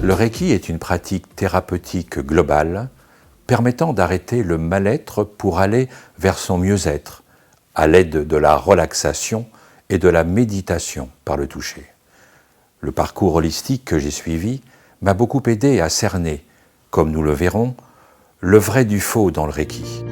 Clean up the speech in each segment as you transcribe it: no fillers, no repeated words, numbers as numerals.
Le Reiki est une pratique thérapeutique globale permettant d'arrêter le mal-être pour aller vers son mieux-être à l'aide de la relaxation et de la méditation par le toucher. Le parcours holistique que j'ai suivi m'a beaucoup aidé à cerner, comme nous le verrons, le vrai du faux dans le Reiki.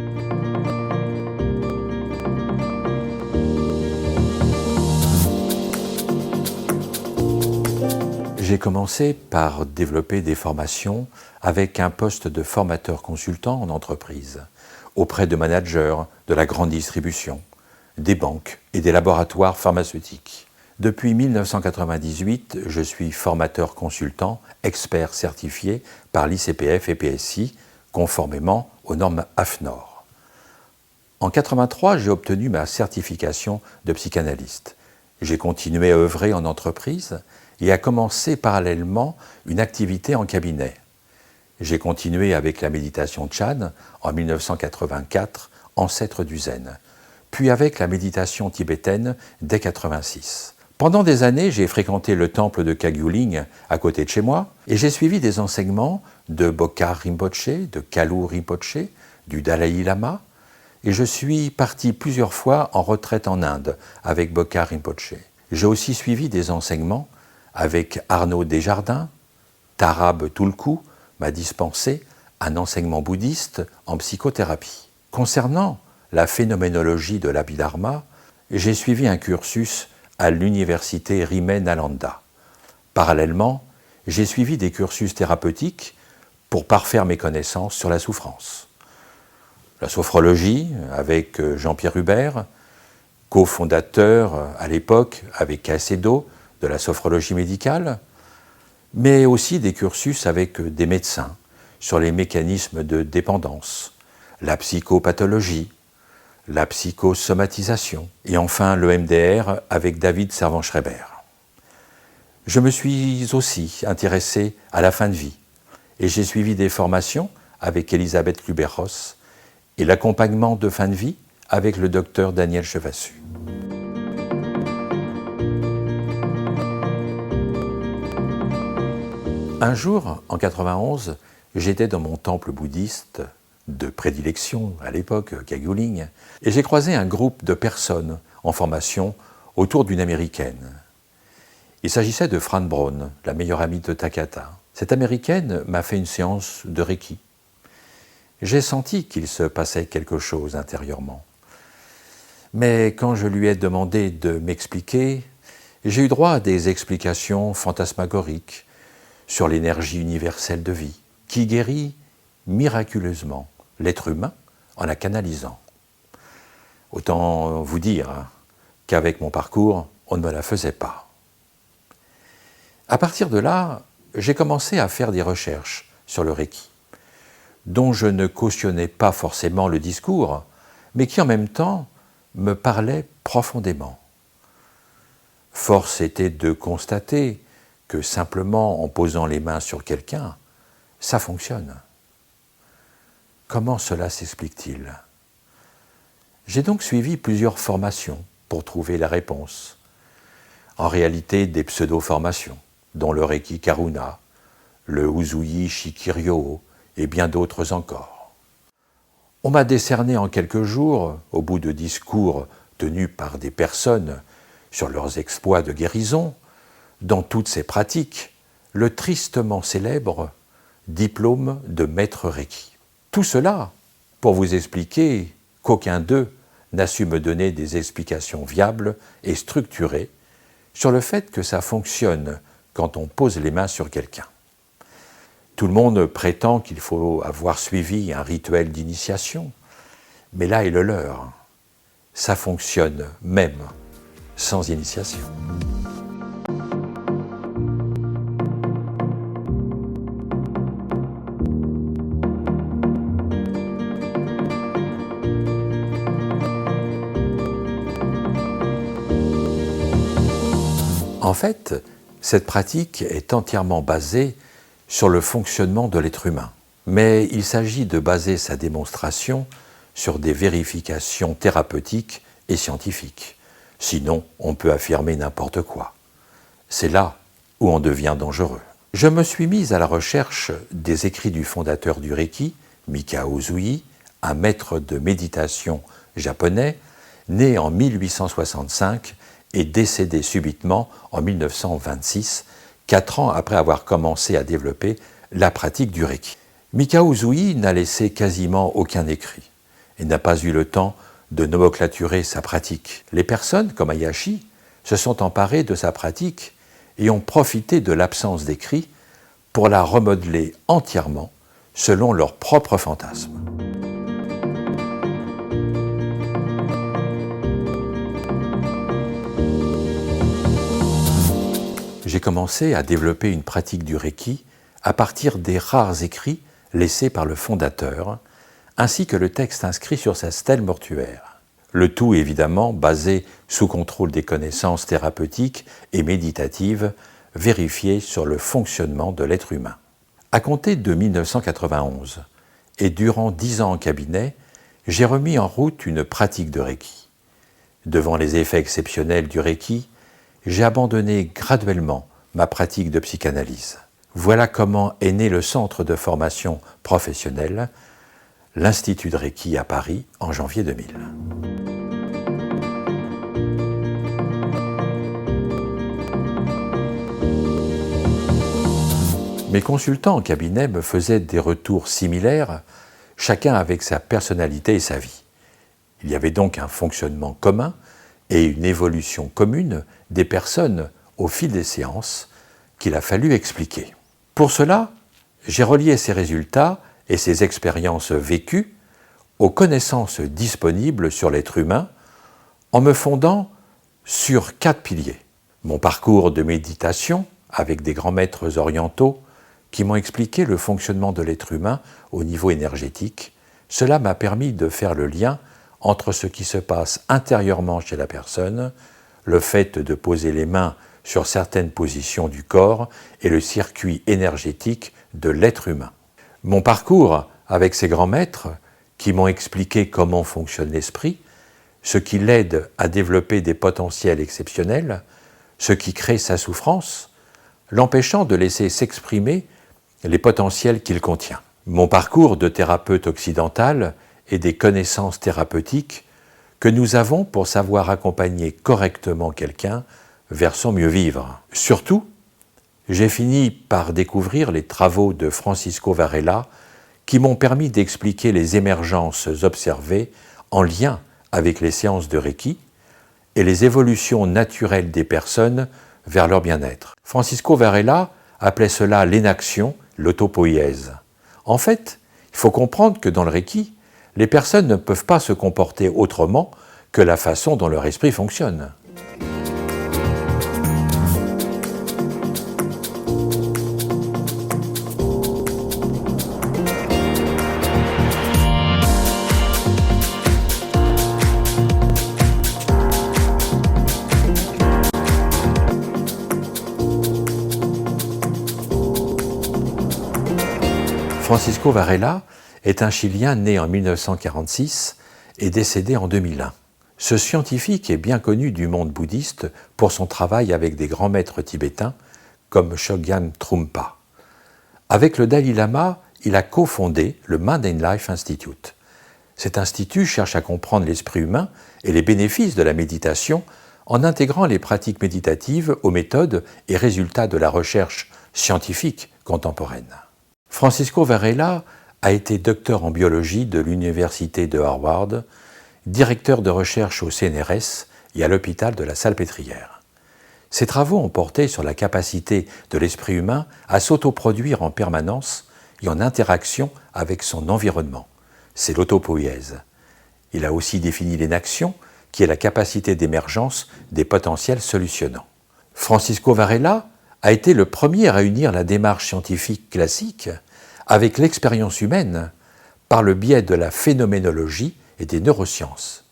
J'ai commencé par développer des formations avec un poste de formateur consultant en entreprise, auprès de managers de la grande distribution, des banques et des laboratoires pharmaceutiques. Depuis 1998, je suis formateur consultant, expert certifié par l'ICPF et PSI, conformément aux normes AFNOR. En 1983, j'ai obtenu ma certification de psychanalyste. J'ai continué à œuvrer en entreprise et a commencé parallèlement une activité en cabinet. J'ai continué avec la méditation Chan en 1984, ancêtre du Zen, puis avec la méditation tibétaine dès 1986. Pendant des années, j'ai fréquenté le temple de Kagyu-Ling à côté de chez moi et j'ai suivi des enseignements de Bokar Rinpoche, de Kalu Rinpoche, du Dalai Lama et je suis parti plusieurs fois en retraite en Inde avec Bokar Rinpoche. J'ai aussi suivi des enseignements avec Arnaud Desjardins. Tarab Tulku m'a dispensé un enseignement bouddhiste en psychothérapie. Concernant la phénoménologie de l'Abhidharma, j'ai suivi un cursus à l'université Rimé Nalanda. Parallèlement, j'ai suivi des cursus thérapeutiques pour parfaire mes connaissances sur la souffrance. La sophrologie avec Jean-Pierre Hubert, cofondateur à l'époque avec Caicedo de la sophrologie médicale, mais aussi des cursus avec des médecins sur les mécanismes de dépendance, la psychopathologie, la psychosomatisation et enfin le MDR avec David Servan-Schreiber. Je me suis aussi intéressé à la fin de vie et j'ai suivi des formations avec Elisabeth Kluber-Ross et l'accompagnement de fin de vie avec le docteur Daniel Chevassus. Un jour, en 1991, j'étais dans mon temple bouddhiste de prédilection, à l'époque, Kagyu-Ling, et j'ai croisé un groupe de personnes en formation autour d'une Américaine. Il s'agissait de Fran Braun, la meilleure amie de Takata. Cette Américaine m'a fait une séance de Reiki. J'ai senti qu'il se passait quelque chose intérieurement. Mais quand je lui ai demandé de m'expliquer, j'ai eu droit à des explications fantasmagoriques sur l'énergie universelle de vie, qui guérit miraculeusement l'être humain en la canalisant. Autant vous dire qu'avec mon parcours, on ne me la faisait pas. À partir de là, j'ai commencé à faire des recherches sur le Reiki, dont je ne cautionnais pas forcément le discours, mais qui en même temps me parlaient profondément. Force était de constater que simplement en posant les mains sur quelqu'un, ça fonctionne. Comment cela s'explique-t-il? J'ai donc suivi plusieurs formations pour trouver la réponse. En réalité, des pseudo-formations, dont le Reiki Karuna, le Usui Shikiryo et bien d'autres encore. On m'a décerné en quelques jours, au bout de discours tenus par des personnes sur leurs exploits de guérison, dans toutes ces pratiques, le tristement célèbre diplôme de maître Reiki. Tout cela pour vous expliquer qu'aucun d'eux n'a su me donner des explications viables et structurées sur le fait que ça fonctionne quand on pose les mains sur quelqu'un. Tout le monde prétend qu'il faut avoir suivi un rituel d'initiation, mais là est le leur. Ça fonctionne même sans initiation. En fait, cette pratique est entièrement basée sur le fonctionnement de l'être humain. Mais il s'agit de baser sa démonstration sur des vérifications thérapeutiques et scientifiques. Sinon, on peut affirmer n'importe quoi. C'est là où on devient dangereux. Je me suis mis à la recherche des écrits du fondateur du Reiki, Mikao Usui, un maître de méditation japonais, né en 1865 et décédé subitement en 1926, 4 ans après avoir commencé à développer la pratique du Reiki. Mikao Usui n'a laissé quasiment aucun écrit et n'a pas eu le temps de nomenclaturer sa pratique. Les personnes, comme Hayashi, se sont emparées de sa pratique et ont profité de l'absence d'écrit pour la remodeler entièrement selon leurs propres fantasmes. J'ai commencé à développer une pratique du Reiki à partir des rares écrits laissés par le fondateur, ainsi que le texte inscrit sur sa stèle mortuaire. Le tout évidemment basé sous contrôle des connaissances thérapeutiques et méditatives vérifiées sur le fonctionnement de l'être humain. À compter de 1991 et durant 10 ans en cabinet, j'ai remis en route une pratique de Reiki. Devant les effets exceptionnels du Reiki, j'ai abandonné graduellement ma pratique de psychanalyse. Voilà comment est né le centre de formation professionnelle, l'Institut de Reiki à Paris en janvier 2000. Mes consultants en cabinet me faisaient des retours similaires, chacun avec sa personnalité et sa vie. Il y avait donc un fonctionnement commun et une évolution commune des personnes au fil des séances qu'il a fallu expliquer. Pour cela, j'ai relié ces résultats et ces expériences vécues aux connaissances disponibles sur l'être humain en me fondant sur 4 piliers. Mon parcours de méditation avec des grands maîtres orientaux qui m'ont expliqué le fonctionnement de l'être humain au niveau énergétique. Cela m'a permis de faire le lien entre ce qui se passe intérieurement chez la personne, le fait de poser les mains sur certaines positions du corps et le circuit énergétique de l'être humain. Mon parcours avec ces grands maîtres qui m'ont expliqué comment fonctionne l'esprit, ce qui l'aide à développer des potentiels exceptionnels, ce qui crée sa souffrance, l'empêchant de laisser s'exprimer les potentiels qu'il contient. Mon parcours de thérapeute occidental et des connaissances thérapeutiques que nous avons pour savoir accompagner correctement quelqu'un vers son mieux vivre. Surtout, j'ai fini par découvrir les travaux de Francisco Varela qui m'ont permis d'expliquer les émergences observées en lien avec les séances de Reiki et les évolutions naturelles des personnes vers leur bien-être. Francisco Varela appelait cela l'énaction, l'autopoïèse. En fait, il faut comprendre que dans le Reiki, les personnes ne peuvent pas se comporter autrement que la façon dont leur esprit fonctionne. Francisco Varela est un Chilien né en 1946 et décédé en 2001. Ce scientifique est bien connu du monde bouddhiste pour son travail avec des grands maîtres tibétains comme Chogyam Trungpa. Avec le Dalai Lama, il a cofondé le Mind and Life Institute. Cet institut cherche à comprendre l'esprit humain et les bénéfices de la méditation en intégrant les pratiques méditatives aux méthodes et résultats de la recherche scientifique contemporaine. Francisco Varela a été docteur en biologie de l'Université de Harvard, directeur de recherche au CNRS et à l'hôpital de la Salpêtrière. Ses travaux ont porté sur la capacité de l'esprit humain à s'autoproduire en permanence et en interaction avec son environnement. C'est l'autopoïèse. Il a aussi défini l'énaction, qui est la capacité d'émergence des potentiels solutionnants. Francisco Varela a été le premier à unir la démarche scientifique classique avec l'expérience humaine par le biais de la phénoménologie et des neurosciences.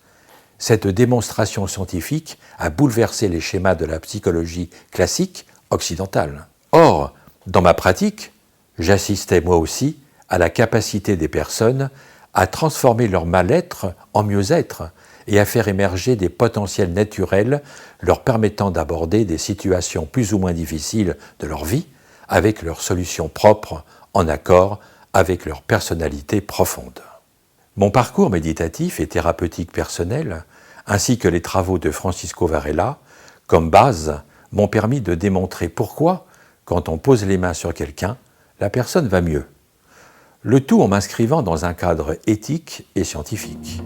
Cette démonstration scientifique a bouleversé les schémas de la psychologie classique occidentale. Or, dans ma pratique, j'assistais moi aussi à la capacité des personnes à transformer leur mal-être en mieux-être et à faire émerger des potentiels naturels leur permettant d'aborder des situations plus ou moins difficiles de leur vie avec leurs solutions propres, en accord avec leur personnalité profonde. Mon parcours méditatif et thérapeutique personnel, ainsi que les travaux de Francisco Varela, comme base, m'ont permis de démontrer pourquoi, quand on pose les mains sur quelqu'un, la personne va mieux. Le tout en m'inscrivant dans un cadre éthique et scientifique.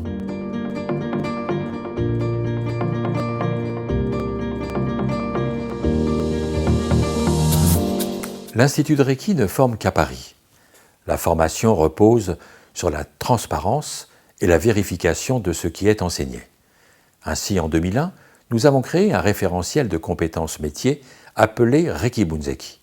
L'Institut de Reiki ne forme qu'à Paris. La formation repose sur la transparence et la vérification de ce qui est enseigné. Ainsi, en 2001, nous avons créé un référentiel de compétences métiers appelé Reiki Bunzeki.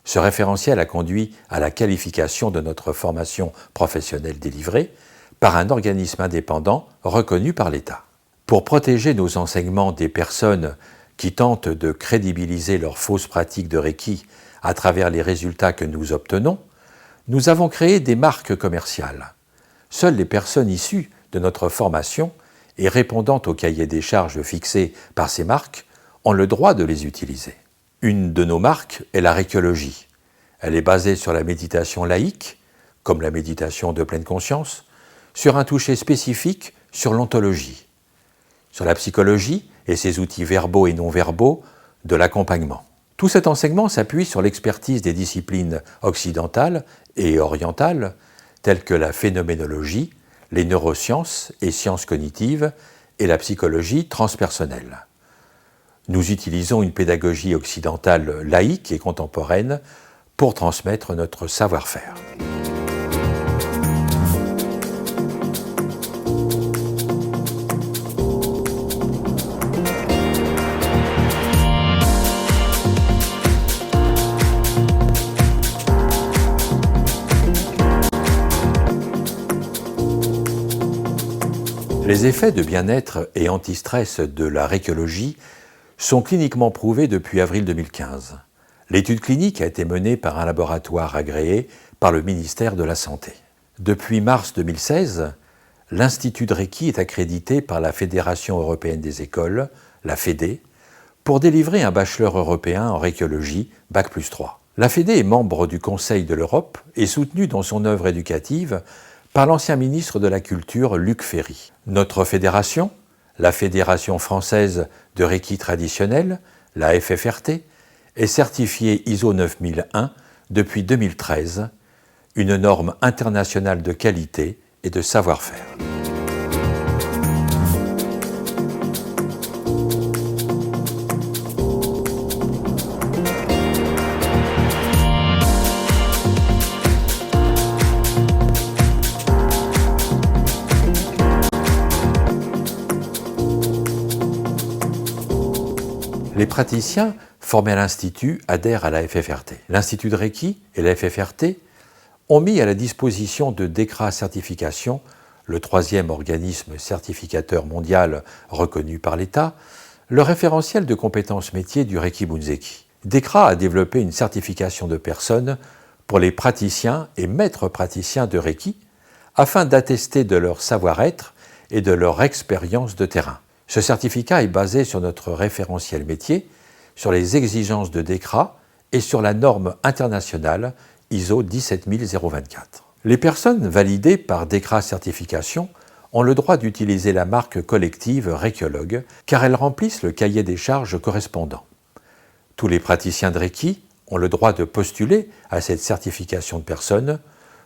Ce référentiel a conduit à la qualification de notre formation professionnelle délivrée par un organisme indépendant reconnu par l'État. Pour protéger nos enseignements des personnes qui tentent de crédibiliser leurs fausses pratiques de Reiki à travers les résultats que nous obtenons, nous avons créé des marques commerciales. Seules les personnes issues de notre formation et répondant au cahier des charges fixé par ces marques ont le droit de les utiliser. Une de nos marques est la Reikiologie. Elle est basée sur la méditation laïque, comme la méditation de pleine conscience, sur un toucher spécifique sur l'ontologie, sur la psychologie et ses outils verbaux et non verbaux de l'accompagnement. Tout cet enseignement s'appuie sur l'expertise des disciplines occidentales et orientales, telles que la phénoménologie, les neurosciences et sciences cognitives et la psychologie transpersonnelle. Nous utilisons une pédagogie occidentale laïque et contemporaine pour transmettre notre savoir-faire. Les effets de bien-être et anti-stress de la Reikiologie sont cliniquement prouvés depuis avril 2015. L'étude clinique a été menée par un laboratoire agréé par le ministère de la Santé. Depuis mars 2016, l'Institut de Reiki est accrédité par la Fédération européenne des écoles, la FEDE, pour délivrer un bachelor européen en Reikiologie, Bac+3. La FEDE est membre du Conseil de l'Europe et soutenue dans son œuvre éducative par l'ancien ministre de la Culture, Luc Ferry. Notre fédération, la Fédération française de Reiki traditionnel, la FFRT, est certifiée ISO 9001 depuis 2013, une norme internationale de qualité et de savoir-faire. Les praticiens formés à l'Institut adhèrent à la FFRT. L'Institut de Reiki et la FFRT ont mis à la disposition de DEKRA Certification, le troisième organisme certificateur mondial reconnu par l'État, le référentiel de compétences métiers du Reiki Bunzeki. DEKRA a développé une certification de personnes pour les praticiens et maîtres praticiens de Reiki afin d'attester de leur savoir-être et de leur expérience de terrain. Ce certificat est basé sur notre référentiel métier, sur les exigences de DEKRA et sur la norme internationale ISO 17024. Les personnes validées par DEKRA Certification ont le droit d'utiliser la marque collective Reikiologue car elles remplissent le cahier des charges correspondant. Tous les praticiens de Reiki ont le droit de postuler à cette certification de personnes,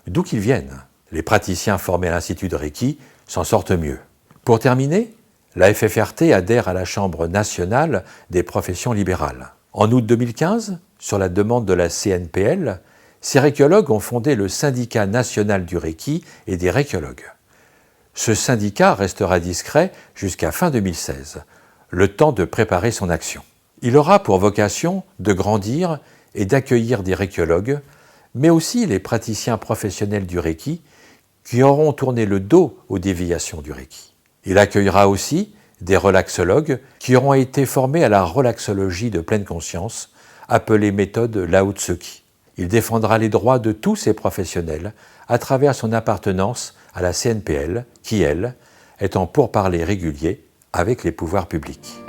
d'où qu'ils viennent. Les praticiens formés à l'Institut de Reiki s'en sortent mieux. Pour terminer, la FFRT adhère à la Chambre nationale des professions libérales. En août 2015, sur la demande de la CNPL, ces reikiologues ont fondé le Syndicat national du Reiki et des reikiologues. Ce syndicat restera discret jusqu'à fin 2016, le temps de préparer son action. Il aura pour vocation de grandir et d'accueillir des reikiologues, mais aussi les praticiens professionnels du Reiki qui auront tourné le dos aux déviations du Reiki. Il accueillera aussi des relaxologues qui auront été formés à la relaxologie de pleine conscience, appelée méthode Lao Tzu-Ki. Il défendra les droits de tous ces professionnels à travers son appartenance à la CNPL, qui, elle, est en pourparlers réguliers avec les pouvoirs publics.